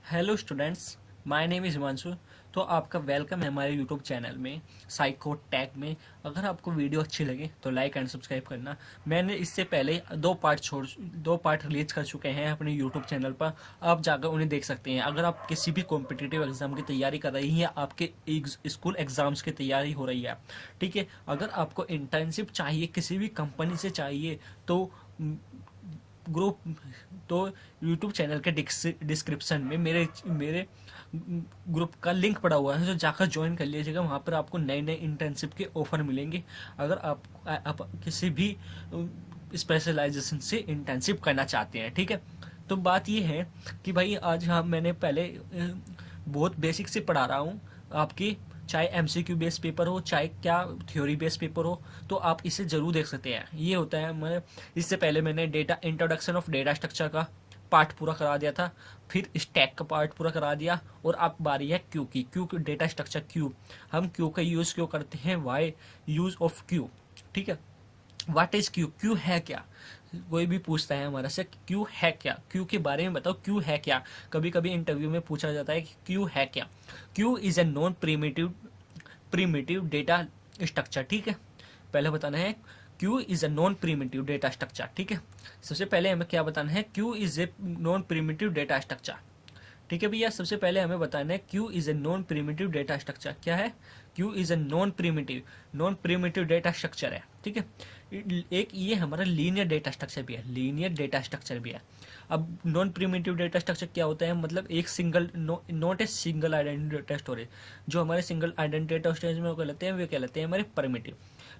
Hello students, my name is Himanshu. तो आपका welcome है हमारे यूट्यूब चैनल में साइको टैग में। अगर आपको वीडियो अच्छी लगे तो लाइक एंड सब्सक्राइब करना। मैंने इससे पहले दो पार्ट रिलीज कर चुके हैं अपने यूट्यूब चैनल पर। आप जाकर उन्हें देख सकते हैं। अगर आप किसी भी कॉम्पिटिटिव एग्जाम की तैयारी कर रही हैं, आपके स्कूल एग्जाम्स की तैयारी हो रही है, ठीक है, अगर आपको इंटर्नशिप चाहिए, किसी भी कंपनी से चाहिए, तो ग्रुप तो यूट्यूब चैनल के डिस्क्रिप्शन में मेरे मेरे ग्रुप का लिंक पड़ा हुआ है, जो जाकर ज्वाइन कर लीजिएगा। वहाँ पर आपको नए नए इंटर्नशिप के ऑफर मिलेंगे। अगर आप किसी भी स्पेशलाइजेशन से इंटर्नशिप करना चाहते हैं, ठीक है। तो बात ये है कि भाई आज मैंने पहले बहुत बेसिक से पढ़ा रहा हूँ आपकी। चाहे एमसीक्यू बेस्ड पेपर हो, चाहे क्या थ्योरी बेस्ड पेपर हो, तो आप इसे जरूर देख सकते हैं। ये होता है, मैं इससे पहले मैंने data introduction of data structure का पार्ट पूरा करा दिया था, फिर स्टैक का पार्ट पूरा करा दिया, और अब बारी है क्यू की। क्यू डेटा स्ट्रक्चर क्यू, हम क्यू का यूज़ क्यों करते हैं, वाई यूज़ ऑफ क्यू, ठीक है। व्हाट इज क्यू, क्यू है क्या। कोई भी पूछता है हमारा से क्यू है क्या, क्यू के बारे में बताओ, क्यू है क्या। कभी कभी इंटरव्यू में पूछा जाता है कि क्यू है क्या। Q is a non primitive data structure, ठीक है। पहले बताना है Q is a non primitive data structure, ठीक है। सबसे पहले हमें क्या बताना है, Q is a non primitive data structure, ठीक है भैया। सबसे पहले हमें बताना है Q is a non primitive data structure क्या है। Q is a non primitive data structure है, ठीक है। एक ये हमारा लीनियर डेटा स्ट्रक्चर भी है, लीनियर डेटा स्ट्रक्चर भी है। अब नॉन प्रीमिटिव डेटा स्ट्रक्चर क्या होता है, मतलब एक single not a single identity data storage. जो हमारे सिंगल आइडेंटिटी डेटा स्टोरेज में कहलाते हैं, वे कहलाते हैं हमारे परमिटिव।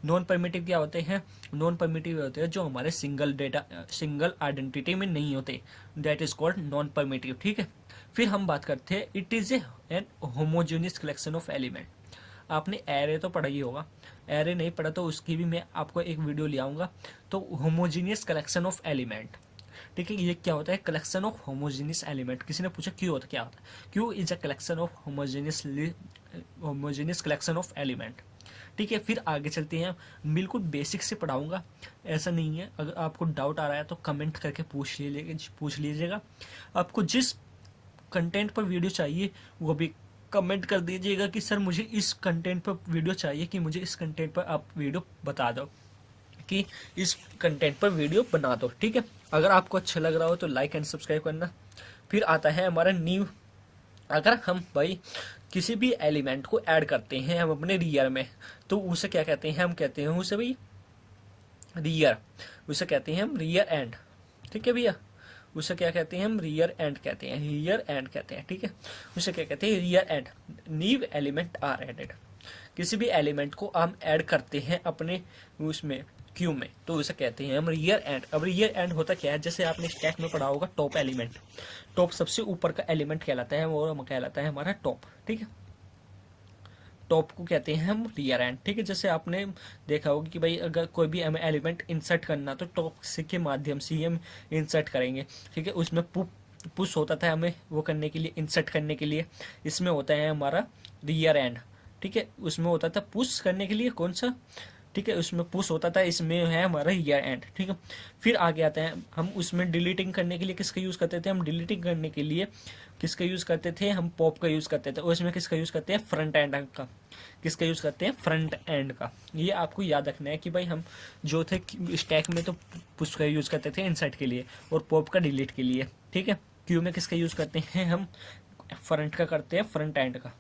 नॉन परमिटिव क्या होते हैं, नॉन परमिटिव होते हैं जो हमारे सिंगल आइडेंटिटी में नहीं होते, that is called non primitive, ठीक है। फिर हम बात करते हैं, it is an homogeneous collection of element. आपने एरे तो पढ़ा ही होगा, एरे नहीं पढ़ा तो उसकी भी मैं आपको एक वीडियो ले आऊँगा। तो होमोजीनियस कलेक्शन ऑफ एलिमेंट, ठीक है, ये क्या होता है, कलेक्शन ऑफ होमोजीनियस एलिमेंट। किसी ने पूछा क्यों होता क्या होता है, क्यों is a collection of homogeneous collection of element, ठीक है। फिर आगे चलते हैं, बिल्कुल बेसिक से पढ़ाऊंगा, ऐसा नहीं है। अगर आपको डाउट आ रहा है तो कमेंट करके पूछ लीजिएगा। आपको जिस कंटेंट पर वीडियो चाहिए वो भी कमेंट कर दीजिएगा कि सर मुझे इस कंटेंट पर वीडियो चाहिए, कि मुझे इस कंटेंट पर आप वीडियो बता दो, कि इस कंटेंट पर वीडियो बना दो, ठीक है। अगर आपको अच्छा लग रहा हो तो लाइक एंड सब्सक्राइब करना। फिर आता है हमारा न्यू। अगर हम भाई किसी भी एलिमेंट को ऐड करते हैं हम अपने रियर में, तो उसे क्या कहते हैं, हम कहते हैं उसे भाई रियर, उसे कहते हैं हम रियर एंड, ठीक है भैया। उसे क्या कहते हैं, हम रियर एंड कहते हैं, रियर एंड कहते हैं, ठीक है। उसे क्या कहते हैं, rear end. New element are added, किसी भी एलिमेंट को हम ऐड करते हैं अपने उसमें क्यू में, तो उसे कहते हैं हम रियर एंड। अब रियर एंड होता क्या है, जैसे आपने स्टैक में पढ़ा होगा टॉप एलिमेंट, टॉप सबसे ऊपर का एलिमेंट कहलाता है, वो कहलाता है हमारा टॉप, ठीक है। टॉप को कहते हैं हम रियर एंड, ठीक है। जैसे आपने देखा होगा कि भाई अगर कोई भी हमें एलिमेंट इंसर्ट करना तो टॉप से के माध्यम से ही हम इंसर्ट करेंगे, ठीक है। उसमें पुश होता था हमें वो करने के लिए, इंसर्ट करने के लिए। इसमें होता है हमारा रियर एंड, ठीक है। उसमें होता था पुश करने के लिए, कौन सा, ठीक है, उसमें पुश होता था, इसमें है हमारा रियर एंड, ठीक है। फिर आगे आते हैं हम, उसमें डिलीटिंग करने के लिए किसका यूज़ करते थे, हम डिलीटिंग करने के लिए किसका यूज़ करते थे, हम पॉप का यूज़ करते थे। और इसमें किसका यूज़ करते हैं, फ्रंट एंड का। किसका यूज़ करते हैं, फ्रंट एंड का। ये आपको याद रखना है कि भाई हम जो थे स्टैक में तो पुश का यूज़ करते थे इंसर्ट के लिए, और पॉप का डिलीट के लिए, ठीक है। क्यू में किसका यूज़ करते हैं, हम फ्रंट का करते हैं, फ्रंट एंड का,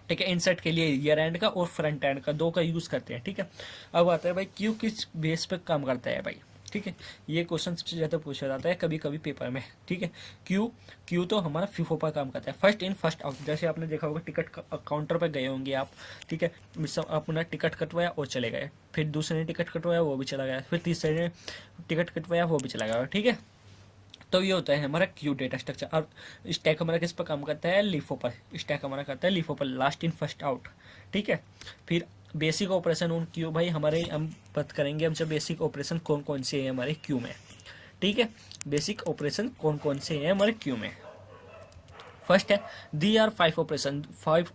ठीक है। इंसर्ट के लिए रियर एंड का और फ्रंट एंड का, दो का यूज़ करते हैं, ठीक है। अब आता है भाई क्यू किस बेस पे काम करता है भाई, ठीक है। ये क्वेश्चन सबसे ज़्यादा पूछा जाता है कभी कभी पेपर में, ठीक है। क्यू क्यू तो हमारा फीफो पर काम करता है, फर्स्ट इन फर्स्ट आउट। जैसे आपने देखा होगा टिकट काउंटर पर गए होंगे आप, ठीक है, अपना टिकट कटवाया और चले गए, फिर दूसरे ने टिकट कटवाया वो भी चला गया, फिर तीसरे ने टिकट कटवाया वो भी चला गया, ठीक है। तो ये होता है हमारा क्यू डेटा स्ट्रक्चर। और स्टैक हमारा किस पर काम करता है, लीफो पर। स्टैक हमारा करता है लीफो पर, लास्ट इन फर्स्ट आउट, ठीक है। फिर बेसिक ऑपरेशन उन क्यू, भाई हमारे हम बात करेंगे अब जब बेसिक ऑपरेशन कौन कौन से हैं हमारे क्यू में, ठीक है। बेसिक ऑपरेशन कौन कौन से हैं हमारे क्यू में। फर्स्ट है दी आर 5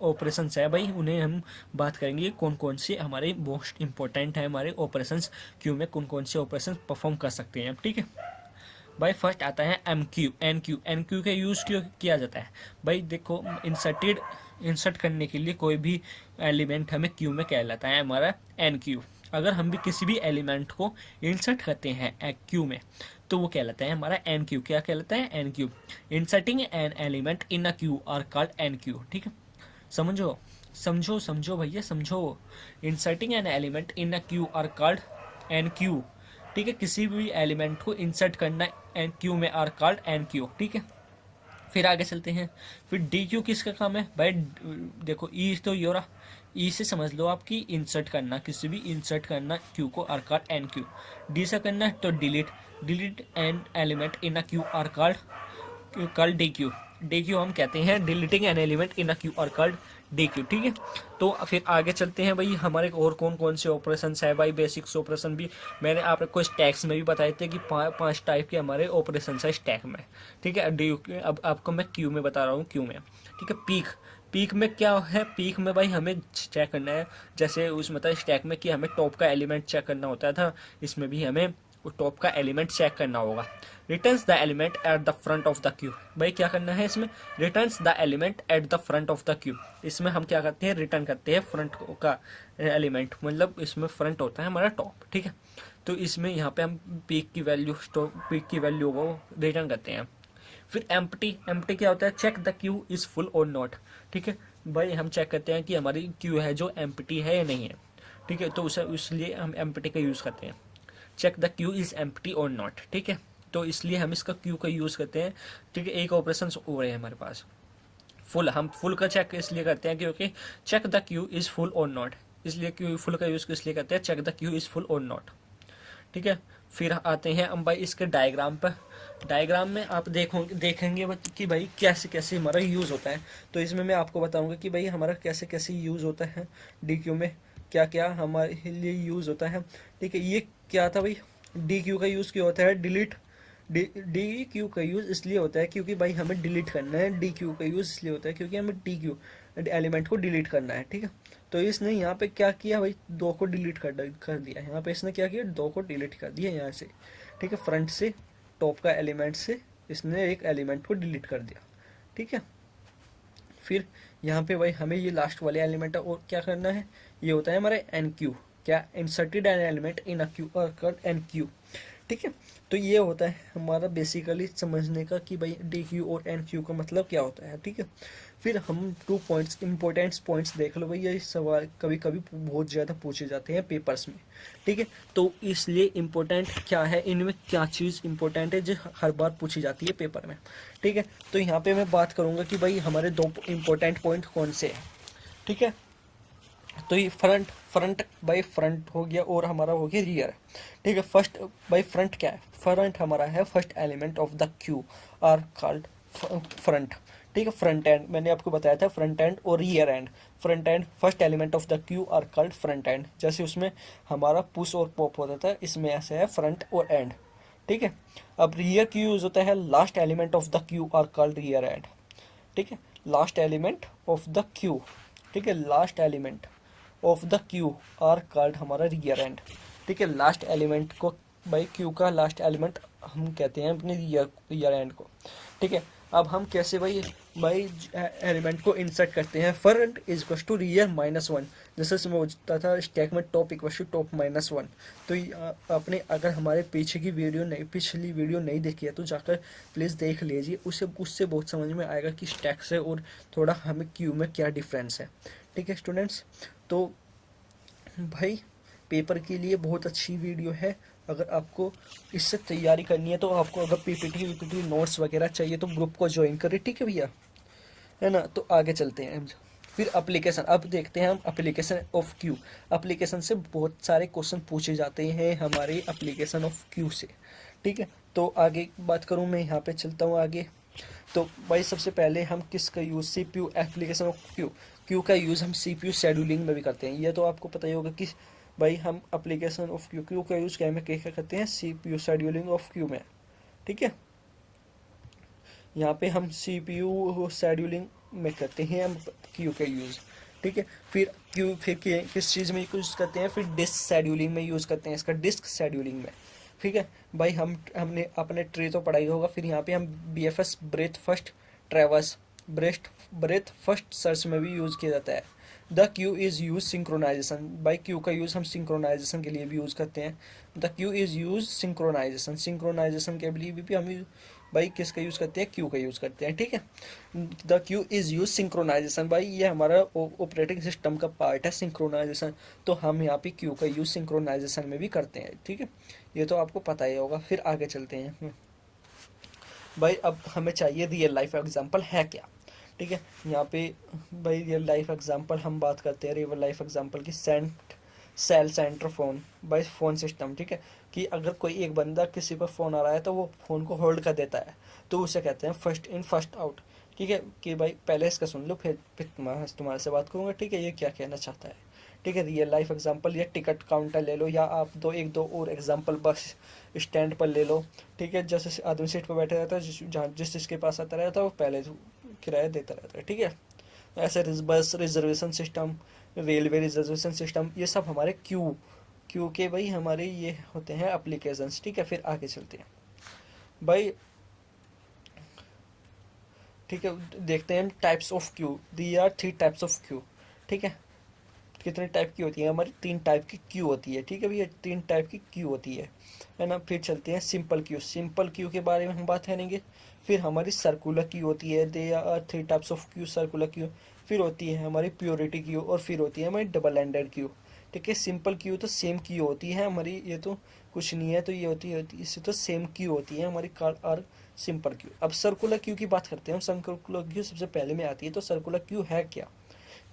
ऑपरेशन है भाई, उन्हें हम बात करेंगे कौन कौन से हमारे मोस्ट इंपॉर्टेंट है, हमारे ऑपरेशन क्यू में कौन कौन से ऑपरेशन परफॉर्म कर सकते हैं, ठीक है। भाई फर्स्ट आता है enqueue, enqueue. Enqueue का यूज़ क्यों किया जाता है भाई? देखो, इंसर्ट करने के लिए कोई भी एलिमेंट हमें क्यू में कहलाता है हमारा एन क्यू। अगर हम भी किसी भी एलिमेंट को इंसर्ट करते हैं क्यू में तो वो कहलाता है हमारा एन क्यू। क्या कहलाता है? Enqueue. Inserting an element in a queue are called enqueue. ठीक है, समझो समझो समझो भैया, समझो। Inserting an element in a queue are called enqueue. ठीक है, किसी भी एलिमेंट को इंसर्ट करना एन क्यू में आर कॉल्ड एन क्यू। ठीक है, फिर आगे चलते हैं। फिर डी क्यू किसका काम है भाई? देखो, ई तो ये रहा, ई से समझ लो आपकी इंसर्ट करना, किसी भी इंसर्ट करना क्यू को आर कॉल्ड एन क्यू। डी से करना है तो delete an element in a queue are called dequeue. Dequeue हम कहते हैं deleting an element in a queue are called dequeue. ठीक है, तो फिर आगे चलते हैं भाई। हमारे और कौन कौन से ऑपरेशन है भाई? बेसिक्स ऑपरेशन भी मैंने आपको स्टैक्स में भी बताए थे कि पांच टाइप के हमारे ऑपरेशन है स्टैक में। ठीक है, डी अब आपको मैं क्यू में बता रहा हूँ, क्यू में। ठीक है, पीक में क्या है? पीक में भाई हमें चेक करना है, जैसे उसमें था स्टैक में कि हमें टॉप का एलिमेंट चेक करना होता था, इसमें भी हमें टॉप का एलिमेंट चेक करना होगा। Returns the element at the front of the Q. भाई क्या करना है इसमें? Returns the element at the front of the Q. इसमें हम क्या करते हैं? रिटर्न करते हैं फ्रंट का एलिमेंट, मतलब इसमें फ्रंट होता है हमारा टॉप। ठीक है, तो इसमें यहाँ पे हम पीक की वैल्यू को रिटर्न करते हैं। फिर एम्प्टी क्या होता है? Check the queue is full और नॉट। ठीक है भाई, हम चेक करते हैं कि हमारी क्यू है जो एम्प्टी है या नहीं है। ठीक है, तो उसे इसलिए हम एम्प्टी का यूज़ करते हैं। Check the queue is empty और नॉट। ठीक है, तो इसलिए हम इसका क्यू का यूज़ करते हैं। ठीक है, एक ऑपरेशन हो रहे हैं हमारे पास हम फुल का चेक इसलिए करते हैं क्योंकि check the queue is full और नॉट, इसलिए क्यू फुल का यूज़ इसलिए करते हैं check the queue is full और नॉट। ठीक है, फिर आते हैं हम भाई इसके डायग्राम पर। डायग्राम में आप देखेंगे कि भाई कैसे कैसे हमारा यूज़ होता है। तो इसमें मैं आपको बताऊंगा कि भाई हमारा कैसे कैसे यूज़ होता है डी क्यू में, क्या क्या हमारे लिए यूज़ होता है। ठीक है, ये क्या था भाई? डी क्यू का यूज़ क्यों होता है? डी क्यू का यूज़ इसलिए होता है क्योंकि भाई हमें डिलीट करना है। डी क्यू का यूज़ इसलिए होता है क्योंकि हमें डी क्यू एलिमेंट को डिलीट करना है। ठीक है, तो इसने यहाँ पे क्या किया भाई? दो को डिलीट कर दिया। यहाँ पे इसने क्या किया? दो को डिलीट कर दिया यहाँ से। ठीक है, फ्रंट से टॉप का एलिमेंट से इसने एक एलिमेंट को डिलीट कर दिया। ठीक है, फिर यहाँ पे भाई हमें ये लास्ट वाले एलिमेंट और क्या करना है? ये होता है हमारा एन क्यू। क्या? Inserted N element in a Q और एन क्यू। ठीक है, तो ये होता है हमारा बेसिकली समझने का कि भाई डी क्यू और एन क्यू का मतलब क्या होता है। ठीक है, फिर हम 2 पॉइंट्स, इंपॉर्टेंट पॉइंट्स देख लो भाई। ये सवाल कभी कभी बहुत ज़्यादा पूछे जाते हैं पेपर्स में। ठीक है, तो इसलिए इम्पोर्टेंट क्या है, इनमें क्या चीज़ इंपॉर्टेंट है जो हर बार पूछी जाती है पेपर में। ठीक है, तो यहाँ पे मैं बात करूँगा कि भाई हमारे 2 इंपॉर्टेंट पॉइंट कौन से हैं। ठीक है, तो ये फ्रंट बाई फ्रंट हो गया और हमारा हो गया रियर। ठीक है, फर्स्ट बाई फ्रंट क्या है? फ्रंट हमारा है first element of the Q are called front. ठीक है, फ्रंट एंड मैंने आपको बताया था, फ्रंट एंड और rear and. Front end first element of the Q are called front end. जैसे उसमें हमारा पुश और पॉप होता था, इसमें ऐसे है फ्रंट और एंड। ठीक है, अब रियर क्यू यूज होता है last element of the Q are called rear and. ठीक है, last element of the Q. ठीक है, last element of the Q are called हमारा रियर एंड। ठीक है, लास्ट एलिमेंट को भाई क्यू का लास्ट एलिमेंट हम कहते हैं अपने रियर एंड को। ठीक है, अब हम कैसे भाई एलिमेंट को इंसर्ट करते हैं? Front is equal to rear -1, जैसे इसमें होता था स्टैक में टॉप इक्वल टू टॉप -1। तो आपने अगर हमारे पिछली वीडियो नहीं देखी है तो जाकर प्लीज़ देख लीजिए, उससे बहुत समझ में आएगा कि स्टैक से और थोड़ा हमें क्यू में क्या डिफरेंस है। ठीक है स्टूडेंट्स, तो भाई पेपर के लिए बहुत अच्छी वीडियो है। अगर आपको इससे तैयारी करनी है तो आपको अगर पीपीटी नोट्स वगैरह चाहिए तो ग्रुप को ज्वाइन करें। ठीक है भैया, है ना? तो आगे चलते हैं फिर एप्लीकेशन। अब देखते हैं हम एप्लीकेशन ऑफ क्यू। एप्लीकेशन से बहुत सारे क्वेश्चन पूछे जाते हैं हमारे एप्लीकेशन ऑफ क्यू से। ठीक है, तो आगे बात करूँ मैं, यहाँ पे चलता हूँ आगे। तो भाई सबसे पहले हम किसका use? CPU application of Q का यूज़ हम CPU शेड्यूलिंग में भी करते हैं। ये तो आपको पता ही होगा कि भाई हम एप्लीकेशन ऑफ क्यू का यूज़ क्या करते हैं? CPU शेड्यूलिंग ऑफ क्यू में। ठीक है, यहाँ पे हम CPU शेड्यूलिंग में करते हैं हम क्यू का यूज़। ठीक है, फिर किस चीज़ में यूज़ करते हैं? फिर डिस्क शेड्यूलिंग में यूज़ करते हैं इसका, डिस्क शेड्यूलिंग में। ठीक है भाई, हमने अपने ट्री तो पढ़ाई होगा। फिर यहाँ पे हम BFS breadth first traverse breadth first search में भी यूज़ किया जाता है। The queue is use synchronization, by queue का यूज़ हम सिंक्रोनाइजेशन के लिए भी यूज़ करते हैं। The queue is use synchronization, synchronization के लिए भी हम भाई किसका यूज़ करते हैं, क्यू का यूज़ करते हैं। ठीक है, the queue is use synchronization, भाई ये हमारा ऑपरेटिंग सिस्टम का पार्ट है सिंक्रोनाइजेशन, तो हम यहाँ पे क्यू का यूज़ सिंक्रोनाइजेशन में भी करते हैं। ठीक है, ये तो आपको पता ही होगा। फिर आगे चलते हैं भाई, अब हमें चाहिए रियल लाइफ एग्जांपल है क्या। ठीक है, यहाँ पे भाई रियल लाइफ एग्जांपल हम बात करते हैं रियल लाइफ एग्जांपल की। सेल सेंटर फोन, भाई फोन सिस्टम। ठीक है, कि अगर कोई एक बंदा किसी पर फ़ोन आ रहा है तो वो फ़ोन को होल्ड कर देता है, तो उसे कहते हैं फर्स्ट इन फर्स्ट आउट। ठीक है, कि भाई पहले इसका सुन लो, फिर तुम्हारे से बात करूँगा। ठीक है, ये क्या कहना चाहता है। ठीक है, रियल लाइफ एग्जांपल, या टिकट काउंटर ले लो, या आप एक दो और एग्जांपल बस स्टैंड पर ले लो। ठीक है, जैसे आदमी सीट पर बैठे रहता है, जिसके पास आता रहता है वो पहले किराया देता रहता है। ठीक है, ऐसे बस reservation system, railway reservation system, ये सब हमारे क्यू के भाई हमारे ये होते हैं एप्लीकेशंस। ठीक है, फिर आगे चलते हैं भाई। ठीक है, देखते हैं types of queue. There are 3 types of queue. ठीक है, कितने टाइप की होती है हमारी, 3 टाइप की क्यू होती है। ठीक है भैया, 3 टाइप की क्यू होती है ना। फिर चलते हैं सिंपल क्यू। सिंपल क्यू के बारे में हम बात करेंगे। फिर हमारी सर्कुलर क्यू होती है, they are 3 types of queue, circular queue. फिर होती है हमारी प्योरिटी क्यू, और फिर होती है हमारी डबल एंडेड क्यू। ठीक है, सिंपल क्यू तो सेम क्यू होती है हमारी, ये तो कुछ नहीं है, तो ये होती है इससे तो सेम क्यू होती है हमारी कार और सिंपल क्यू। अब सर्कुलर क्यू की बात करते हैं। सर्कुलर क्यू सबसे पहले में आती है, तो सर्कुलर क्यू है क्या।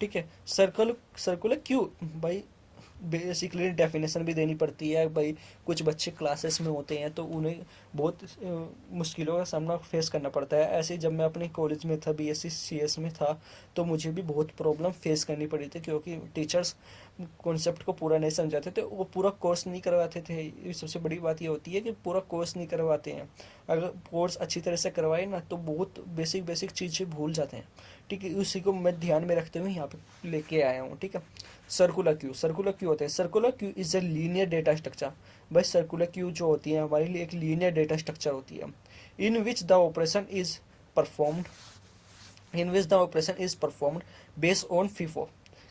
ठीक है, सर्कुलर क्यों भाई, बेसिकली डेफिनेशन भी देनी पड़ती है भाई। कुछ बच्चे क्लासेस में होते हैं तो उन्हें बहुत मुश्किलों का सामना फेस करना पड़ता है। ऐसे जब मैं अपने कॉलेज में था, BSc CS में था, तो मुझे भी बहुत प्रॉब्लम फेस करनी पड़ी थी, क्योंकि टीचर्स कॉन्सेप्ट को पूरा नहीं समझाते थे, वो पूरा कोर्स नहीं करवाते थे। सबसे बड़ी बात ये होती है कि पूरा कोर्स नहीं करवाते हैं। अगर कोर्स अच्छी तरह से करवाए ना, तो बहुत बेसिक बेसिक चीज़ें भूल जाते हैं। ठीक है, उसी को मैं ध्यान में रखते हुए यहाँ पे लेके आया हूँ। ठीक है, सर्कुलर क्यू होते हैं। Circular queue is a linear data structure. भाई सर्कुलर क्यू जो होती है हमारे लिए एक लीनियर डेटा स्ट्रक्चर होती है, in which the operation is performed based on FIFO.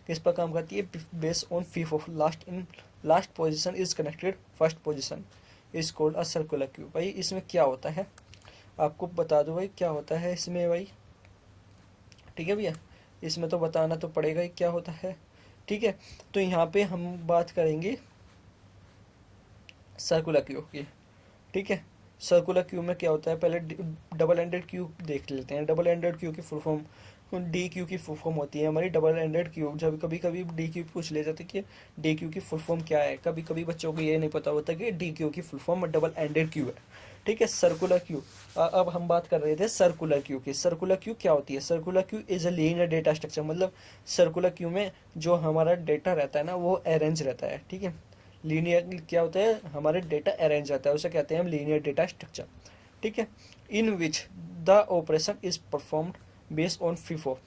किस पर काम करती है, based on FIFO. Last position is connected first position is called a circular queue. भाई इसमें क्या होता है आपको बता दो भाई, क्या होता है इसमें भाई। ठीक है भैया, इसमें तो बताना तो पड़ेगा ही क्या होता है। ठीक है, तो यहाँ पे हम बात करेंगे सर्कुलर क्यू की। ठीक है, सर्कुलर क्यू में क्या होता है, पहले डबल एंडेड क्यू देख लेते हैं। डबल एंडेड क्यू की फुल फॉर्म DQ की फुल फॉर्म होती है हमारी डबल एंडेड क्यू। जब कभी कभी DQ पूछ ले जाते कि DQ की फुल फॉर्म क्या है, कभी कभी बच्चों को ये नहीं पता होता कि DQ की full form double ended queue है। ठीक है, सर्कुलर क्यू। अब हम बात कर रहे थे सर्कुलर क्यू की। सर्कुलर क्यू क्या होती है, circular queue is a linear data structure. मतलब सर्कुलर क्यू में जो हमारा डेटा रहता है ना, वो अरेंज रहता है। ठीक है, लीनियर क्या होता है, हमारे डेटा अरेंज रहता है, उसे कहते हैं हम लीनियर डेटा स्ट्रक्चर। ठीक है, in which the operation is performed based on FIFO.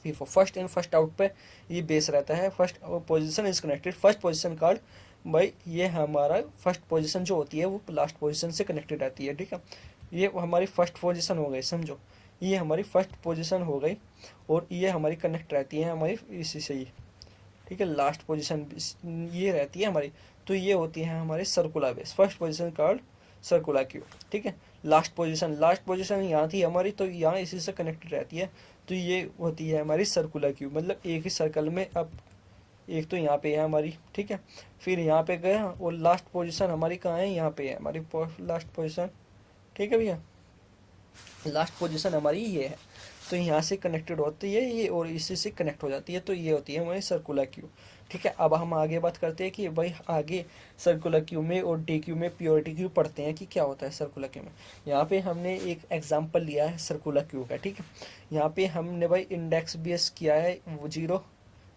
First in first out पे ये बेस रहता है। First position is connected first position called. भाई ये हमारा फर्स्ट पोजीशन जो होती है वो लास्ट पोजीशन से कनेक्टेड रहती है। ठीक है, ये हमारी फर्स्ट पोजीशन हो गई, समझो ये हमारी फर्स्ट पोजीशन हो गई, और ये हमारी कनेक्ट रहती है हमारी इसी से ही। ठीक है, लास्ट पोजीशन ये रहती है हमारी, तो ये होती है हमारी circular base. First position card circular queue. ठीक है, लास्ट पोजीशन यहाँ थी हमारी, तो यहाँ इसी से कनेक्टेड रहती है, तो ये होती है हमारी सर्कुलर क्यू। मतलब एक ही सर्कल में अब एक तो यहाँ पे है हमारी। ठीक है, फिर यहाँ पे गया, और लास्ट पोजीशन हमारी कहाँ है, यहाँ पे है हमारी लास्ट पोजीशन। ठीक है भैया, लास्ट पोजीशन हमारी ये है, तो यहाँ से कनेक्टेड होती है ये, और इसी से कनेक्ट हो जाती है, तो ये होती है हमारी सर्कुलर क्यू। ठीक है, अब हम आगे बात करते हैं कि भाई आगे सर्कुलर क्यू में और DQ में प्योरिटी क्यू पढ़ते हैं कि क्या होता है सर्कुलर क्यू में। यहाँ पे हमने एक एग्जांपल लिया है सर्कुलर क्यू का। ठीक है, यहाँ पे हमने भाई इंडेक्स बेस किया है 0,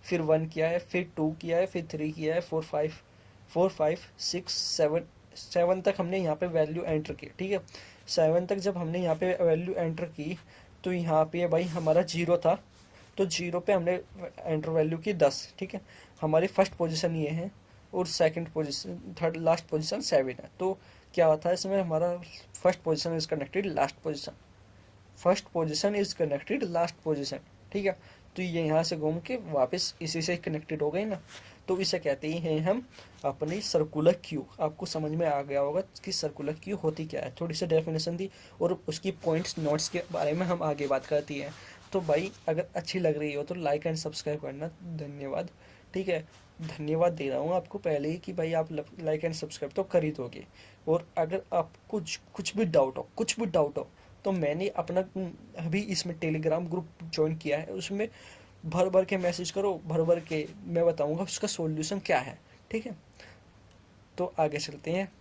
फिर 1 किया है, फिर 2 किया है, फिर 3 किया है, 4 5 6 7 तक हमने यहाँ पे वैल्यू एंटर की। ठीक है, 7 तक जब हमने यहाँ पे वैल्यू एंटर की, तो यहाँ पे भाई हमारा 0 था, तो 0 पे हमने एंटर वैल्यू की 10। ठीक है, हमारी फर्स्ट पोजीशन ये है, और second position, third last position 7 है। तो क्या होता है इसमें, हमारा first position is connected last position, first position is connected last position, ठीक है। तो ये यहाँ से घूम के वापस इसी से कनेक्टेड हो गई ना, तो इसे कहते हैं हम अपनी सर्कुलर क्यू। आपको समझ में आ गया होगा कि सर्कुलर क्यू होती क्या है, थोड़ी सी डेफिनेशन दी और उसकी पॉइंट्स नोट्स के बारे में हम आगे बात करती हैं। तो भाई अगर अच्छी लग रही हो तो लाइक एंड सब्सक्राइब करना, धन्यवाद, ठीक है। धन्यवाद दे रहा हूँ आपको पहले ही कि भाई आप लाइक एंड सब्सक्राइब तो कर ही दोगे। और अगर आपको कुछ भी डाउट हो, कुछ भी डाउट हो, तो मैंने अपना अभी इसमें टेलीग्राम ग्रुप ज्वाइन किया है, उसमें भर भर के मैसेज करो, भर भर के मैं बताऊंगा उसका सॉल्यूशन क्या है, ठीक है। तो आगे चलते हैं,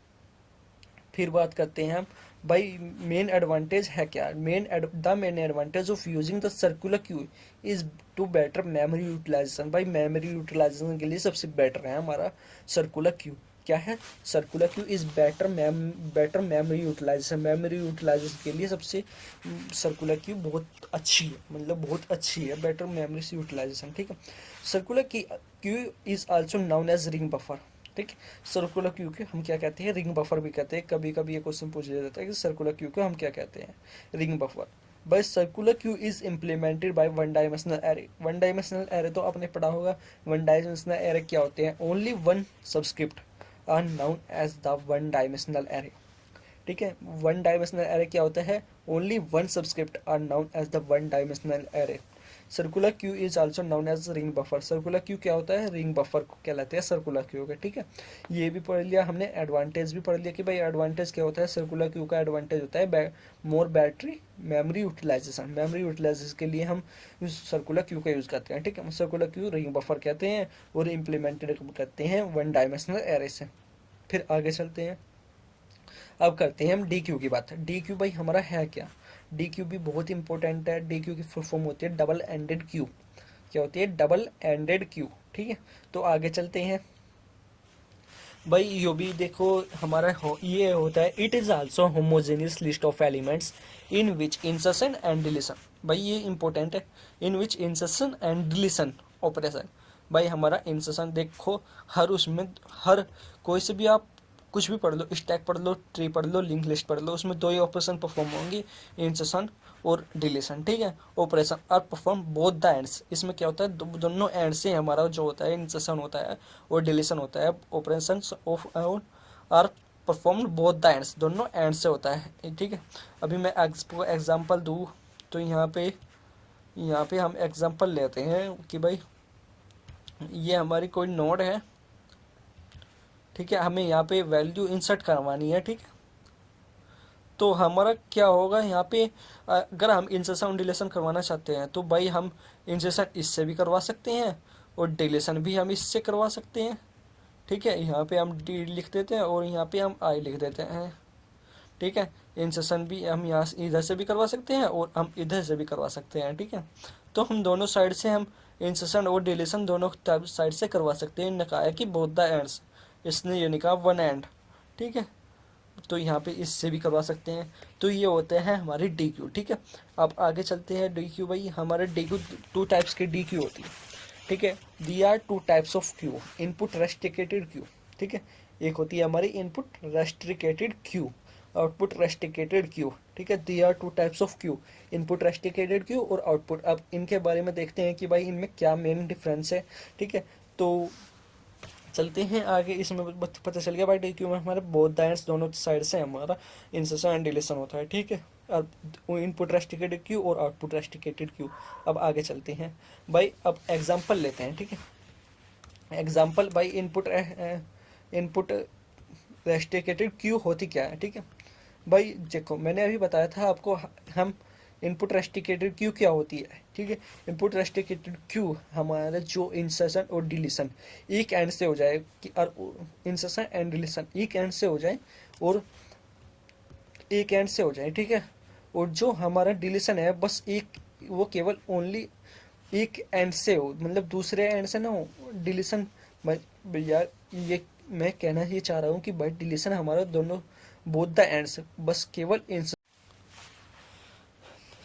फिर बात करते हैं हम भाई मेन एडवांटेज है क्या। The main advantage of using the circular queue is to better memory utilization. भाई मेमोरी यूटिलाइजेशन के लिए सबसे बेटर है हमारा सर्कुलर क्यू। क्या है, circular queue is better memory utilization. Memory utilization के लिए सबसे सर्कुलर क्यू बहुत अच्छी है, मतलब बहुत अच्छी है, बेटर मेमोरी यूटिलाइजेशन, ठीक है। Circular queue is also known as ring buffer, ठीक है। सर्कुलर क्यू को हम क्या कहते हैं, रिंग बफर भी कहते हैं। कभी कभी ये क्वेश्चन पूछ लिया जाता है कि सर्कुलर क्यू को हम क्या कहते हैं, ring buffer. By circular queue is implemented by one dimensional array. One dimensional array तो आपने पढ़ा होगा, वन डायमेंशनल एरे क्या होते हैं, only one subscript are known as the one dimensional array, ठीक है। वन डायमेंशनल एरे क्या होता है, only one subscript are known as the one dimensional array. Circular queue is also known as ring buffer. Circular queue क्या होता है, ring buffer को कहलाते हैं सर्कुलर क्यू के, ठीक है। ये भी पढ़ लिया हमने, एडवांटेज भी पढ़ लिया कि भाई एडवांटेज क्या होता है। सर्कुलर क्यू का एडवांटेज होता है more better memory utilization. Memory utilization के लिए हम सर्कुलर क्यू का यूज करते हैं, ठीक है। सर्कुलर क्यू रिंग बफर कहते हैं और इम्प्लीमेंटेड करते हैं वन डायमेंशनल एरे से। फिर आगे चलते हैं, अब करते हैं हम डी क्यू की बात। डी क्यू भाई हमारा है क्या, डी क्यू भी बहुत इंपॉर्टेंट है। डी क्यू की फुल फॉर्म होती है डबल एंडेड क्यू। क्या होती है, डबल एंडेड क्यू, ठीक है। तो आगे चलते हैं भाई, यो भी देखो हमारा ये होता है, it is also homogeneous list of elements in which insertion and deletion. भाई ये इंपॉर्टेंट है, in which insertion and deletion operation. भाई हमारा इंसर्शन देखो, हर उसमें हर कोई से भी आप कुछ भी पढ़ लो, स्टैक पढ़ लो, ट्री पढ़ लो, लिंक लिस्ट पढ़ लो, उसमें दो ही ऑपरेशन परफॉर्म होंगी, इंसर्शन और डिलीशन, ठीक है। Operation are perform both the ends. इसमें क्या होता है, दोनों एंड से हमारा जो होता है इंसर्शन होता है और डिलीशन होता है। Operation of are perform both the ends, दोनों एंड से होता है, ठीक है। अभी मैं एग्जांपल दूँ तो यहाँ पे हम एग्जांपल लेते हैं कि भाई ये हमारी कोई नोड है, ठीक है। हमें यहाँ पे वैल्यू इंसर्ट करवानी है, ठीक है। तो हमारा क्या होगा यहाँ पे, अगर हम इंसर्शन डिलीशन करवाना चाहते हैं तो भाई हम इंसर्शन इससे भी करवा सकते हैं और डिलीशन भी हम इससे करवा सकते हैं, ठीक है। यहाँ पे हम डी लिख देते हैं और यहाँ पे हम आई लिख देते हैं, ठीक है। इंसर्शन भी हम यहाँ इधर से भी करवा सकते हैं और हम इधर से भी करवा सकते हैं, ठीक है। तो हम दोनों साइड से हम इंसर्शन और डिलीशन दोनों साइड से करवा सकते हैं। निकाय कि बोथ द एंड्स, इसने ये निकाह वन एंड, ठीक है। तो यहाँ पे इससे भी करवा सकते हैं। तो ये होते हैं हमारी डी क्यू, ठीक है। अब आगे चलते हैं डी क्यू। भाई हमारे डी क्यू टू टाइप्स की डी क्यू होती है, ठीक है। There are two types of queue, input restricted queue, ठीक है। एक होती है हमारी input restricted queue, output restricted queue, ठीक है। There are two types of queue, input restricted queue और आउटपुट। अब इनके बारे में देखते हैं कि भाई इनमें क्या मेन डिफरेंस है, ठीक है। तो चलते हैं आगे, इसमें पता चल गया भाई डी क्यू में हमारे बोथ द एंड्स, दोनों साइड से हमारा इंसर्शन एंड डिलीशन होता है, ठीक है। अब इनपुट रेस्ट्रिकेटेड क्यू और आउटपुट रेस्ट्रिकेटेड क्यू। अब आगे चलते हैं भाई, अब एग्जांपल लेते हैं, ठीक है। एग्जांपल भाई इनपुट रेस्ट्रिकेटेड क्यू होती क्या है, ठीक है। भाई देखो मैंने अभी बताया था आपको, हम इनपुट रेस्ट्रिकेटेड क्यू क्या होती है, ठीक है। इनपुट रेस्ट्रिकेटेड क्यू हमारा जो इंसर्शन और डिलीशन एक एंड से हो जाए कि इंसर्शन एंड डिलीशन एक एंड से हो जाए और एक एंड से हो जाए, ठीक है। और जो हमारा डिलीशन है बस एक, वो केवल ओनली एक एंड से हो, मतलब दूसरे एंड से ना हो डिलीशन। यार ये मैं कहना ये चाह रहा हूँ कि भाई डिलीशन हमारा दोनों बोथ द एंड्स, बस केवल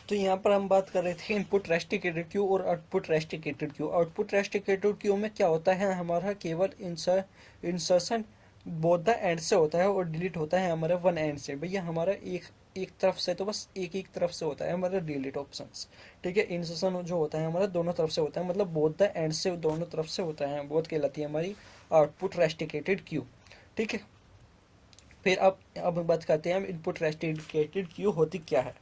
तो यहाँ पर हम बात कर रहे थे इनपुट रेस्ट्रिक्टेड क्यू और output restricted Q. Output restricted Q में क्या होता है, हमारा केवल इंसर्शन बोथ द एंड से होता है और डिलीट होता है हमारा वन एंड से। भैया हमारा एक तरफ से तो बस एक तरफ से होता है हमारा डिलीट ऑप्शंस, ठीक है। इंसर्शन जो होता है हमारा दोनों तरफ से होता है, मतलब बोथ द एंड से दोनों तरफ से होता है, बोथ कहलाती है हमारी आउटपुट रेस्ट्रिक्टेड क्यू, ठीक है। फिर अब बात करते हैं हम इनपुट रेस्ट्रिक्टेड क्यू होती क्या है,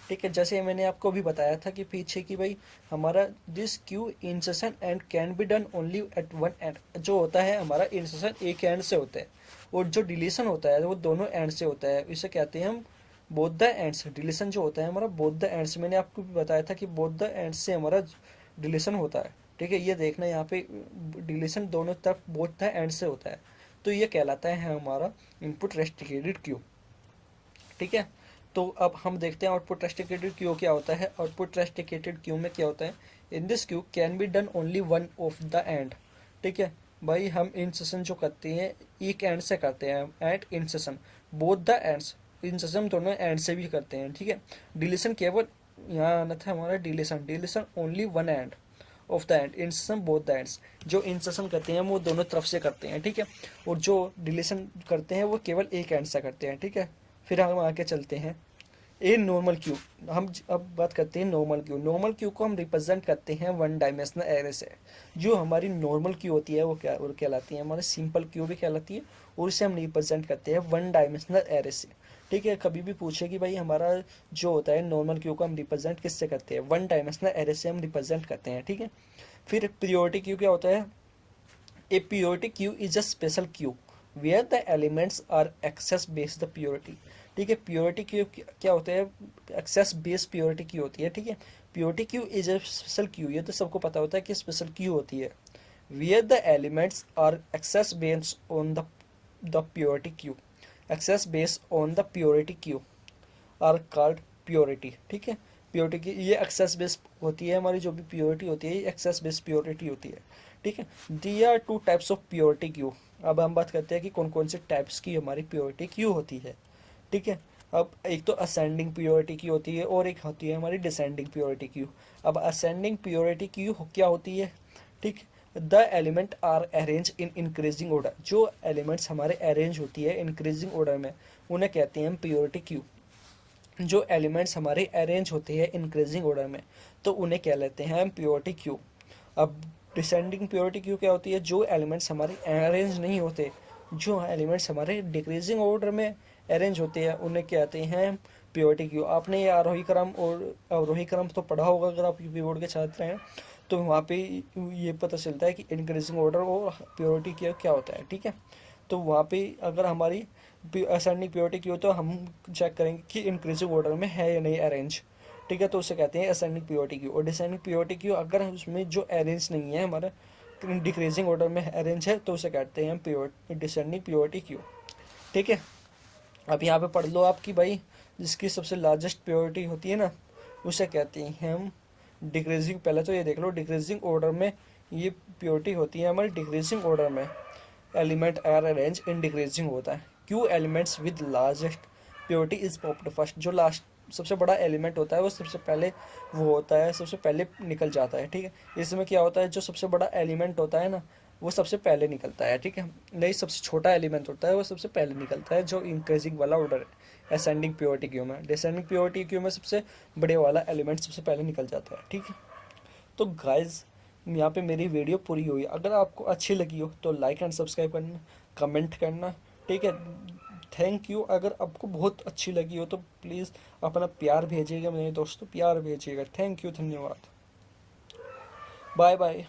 ठीक है। जैसे मैंने आपको भी बताया था कि पीछे की भाई हमारा this queue insertion end can be done only at one end, जो होता है हमारा इंसर्शन एक एंड से होता है और जो डिलीशन होता है वो दोनों एंड से होता है। इसे कहते हैं हम बोथ द एंड्स। डिलीशन जो होता है हमारा बोथ द एंड्स, मैंने आपको भी बताया था कि बोथ द एंड्स से हमारा डिलीशन होता है, ठीक है। ये देखना यहाँ पे डिलीशन दोनों तरफ बोथ द एंड से होता है, तो ये कहलाता है हमारा इनपुट रेस्ट्रिक्टेड क्यू, ठीक है। तो अब हम देखते हैं आउटपुट रेस्ट्रिक्टेड क्यू क्या होता है। आउटपुट रेस्ट्रिक्टेड क्यू में क्या होता है, in this Q can be done only one of the end, ठीक है। भाई हम इंसर्शन जो करते हैं एक एंड से करते हैं at insertion, both the ends, insertion दोनों एंड से भी करते हैं, ठीक है। डिलीशन केवल यहाँ आना था हमारा deletion only one end of the end, insertion both the ends. जो इंसर्शन करते हैं वो दोनों तरफ से करते हैं, ठीक है, और जो डिलीशन करते हैं वो केवल एक एंड से करते हैं, ठीक है। फिर हम आगे चलते हैं ए नॉर्मल क्यू। हम अब बात करते हैं नॉर्मल क्यू। नॉर्मल क्यू को हम रिप्रेजेंट करते हैं वन डायमेंशनल एरे से। जो हमारी नॉर्मल क्यू होती है वो कहलाती है हमारी सिंपल क्यू भी कहलाती है, और इसे हम रिप्रेजेंट करते हैं वन डायमेंशनल एरे से, ठीक है। कभी भी पूछे कि भाई हमारा जो होता है नॉर्मल क्यू को हम रिप्रेजेंट किससे करते हैं, वन डायमेंशनल एरे से हम रिप्रेजेंट करते हैं, ठीक है। फिर पीरियोडिक क्यू क्या होता है, a periodic queue is a special queue where the elements are access based the priority, ठीक है। प्योरिटी क्यू क्या होता है, एक्सेस बेस्ड प्योरिटी क्यू होती है, ठीक है। Purity Q is a special Q, ये तो सबको पता होता है कि स्पेशल क्यू होती है। Where the elements are access based on the priority queue, access based on the priority queue are called priority, ठीक है। प्योरिटी की ये एक्सेस बेस्ड होती है, हमारी जो भी प्योरिटी होती है ये एक्सेस बेस्ड प्योरिटी होती है, ठीक है। There are two types of priority queue. अब हम बात करते हैं कि कौन कौन से टाइप्स की हमारी प्योरिटी क्यू होती है, ठीक है। अब एक तो असेंडिंग प्योरिटी की होती है और एक होती है हमारी डिसेंडिंग प्योरिटी क्यू। अब असेंडिंग प्योरिटी क्यू क्या होती है, ठीक, the element are arrange in increasing order. जो एलिमेंट्स हमारे अरेंज होती है इंक्रीजिंग ऑर्डर में उन्हें कहते हैं हम प्योरिटी क्यू। जो एलिमेंट्स हमारे अरेंज होते हैं इंक्रीजिंग ऑर्डर में तो उन्हें कह लेते हैं हम प्योरिटी क्यू। अब डिसेंडिंग प्योरिटी क्यू क्या होती है, जो एलिमेंट्स हमारे अरेंज नहीं होते, जो एलिमेंट्स हमारे डिक्रीजिंग ऑर्डर में अरेंज होते हैं उन्हें कहते हैं प्योरिटी क्यू। आपने ये आरोही क्रम और अवरोही क्रम तो पढ़ा होगा अगर आप यूपी बोर्ड के छात्र हैं, तो वहाँ पे ये पता चलता है कि इंक्रीजिंग ऑर्डर और प्योरिटी क्यू क्या होता है, ठीक है। तो वहाँ पे अगर हमारी असेंडिंग प्योरिटी क्यू तो हम चेक करेंगे कि इंक्रीजिंग ऑर्डर में है या नहीं अरेंज, ठीक है, तो उसे कहते हैं असेंडिंग प्योरिटी क्यू। और डिसेंडिंग प्योरिटी क्यू अगर उसमें जो अरेंज नहीं है हमारा डिक्रीजिंग ऑर्डर में अरेंज है तो उसे कहते हैं हम डिसेंडिंग प्योरिटी क्यू, ठीक है। अब यहाँ पे पढ़ लो आपकी भाई जिसकी सबसे लार्जेस्ट प्योरिटी होती है ना उसे कहते हैं हम डिक्रीजिंग। पहले तो ये देख लो डिक्रीजिंग ऑर्डर में ये प्योरिटी होती है हमारी डिक्रीजिंग ऑर्डर में, element are arrange in decreasing होता है। Queue elements with largest priority is popped first. जो लास्ट सबसे बड़ा एलिमेंट होता है वो सबसे पहले वो होता है, सबसे पहले निकल जाता है, ठीक है। इसमें क्या होता है, जो सबसे बड़ा एलिमेंट होता है ना वो सबसे पहले निकलता है, ठीक है। नहीं, सबसे छोटा एलिमेंट होता है वो सबसे पहले निकलता है, जो इंक्रीजिंग वाला ऑर्डर है असेंडिंग प्योरिटी क्यू में। डिसेंडिंग प्योरिटी क्यू में सबसे बड़े वाला एलिमेंट सबसे पहले निकल जाता है, ठीक है। तो गाइज यहाँ पे मेरी वीडियो पूरी हुई। अगर आपको अच्छी लगी हो तो लाइक एंड सब्सक्राइब करना, कमेंट करना, ठीक है। Thank you. अगर आपको बहुत अच्छी लगी हो तो प्लीज़ अपना प्यार भेजिएगा मेरे दोस्तों, प्यार भेजिएगा। थैंक यू, धन्यवाद, बाय बाय।